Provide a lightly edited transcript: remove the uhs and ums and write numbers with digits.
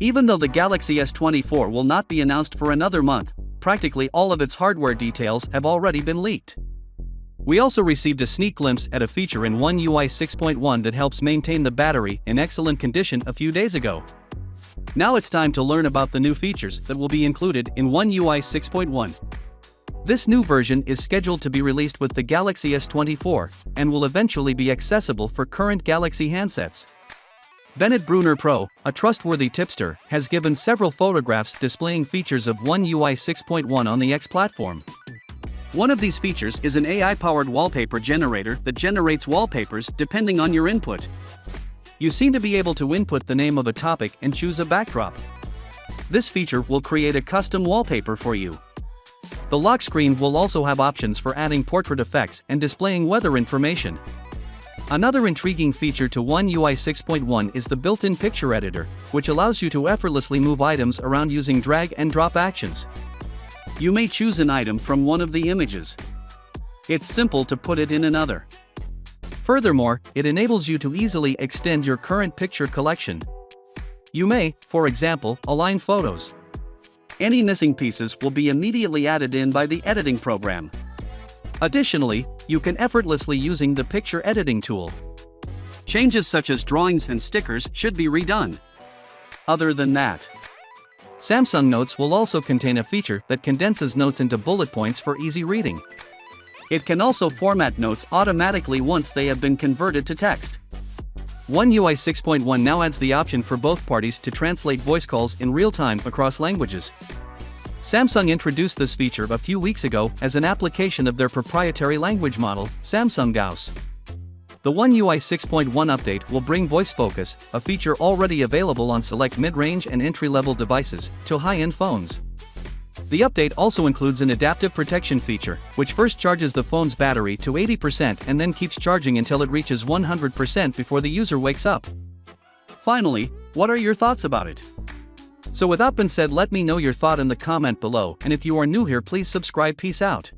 Even though the Galaxy S24 will not be announced for another month, practically all of its hardware details have already been leaked. We also received a sneak glimpse at a feature in One UI 6.1 that helps maintain the battery in excellent condition a few days ago. Now it's time to learn about the new features that will be included in One UI 6.1. This new version is scheduled to be released with the Galaxy S24 and will eventually be accessible for current Galaxy handsets. Bennett Bruner Pro, a trustworthy tipster, has given several photographs displaying features of One UI 6.1 on the X platform. One of these features is an AI-powered wallpaper generator that generates wallpapers depending on your input. You seem to be able to input the name of a topic and choose a backdrop. This feature will create a custom wallpaper for you. The lock screen will also have options for adding portrait effects and displaying weather information. Another intriguing feature to One UI 6.1 is the built-in picture editor, which allows you to effortlessly move items around using drag and drop actions. You may choose an item from one of the images. It's simple to put it in another. Furthermore, it enables you to easily extend your current picture collection. You may, for example, align photos. Any missing pieces will be immediately added in by the editing program. Additionally, you can effortlessly using the picture editing tool. Changes such as drawings and stickers should be redone. Other than that, Samsung Notes will also contain a feature that condenses notes into bullet points for easy reading. It can also format notes automatically once they have been converted to text. One UI 6.1 now adds the option for both parties to translate voice calls in real time across languages. Samsung introduced this feature a few weeks ago as an application of their proprietary language model, Samsung Gauss. The One UI 6.1 update will bring voice focus, a feature already available on select mid-range and entry-level devices, to high-end phones. The update also includes an adaptive protection feature, which first charges the phone's battery to 80% and then keeps charging until it reaches 100% before the user wakes up. Finally, what are your thoughts about it? So with that being said, let me know your thought in the comment below, and if you are new here, please subscribe. Peace out.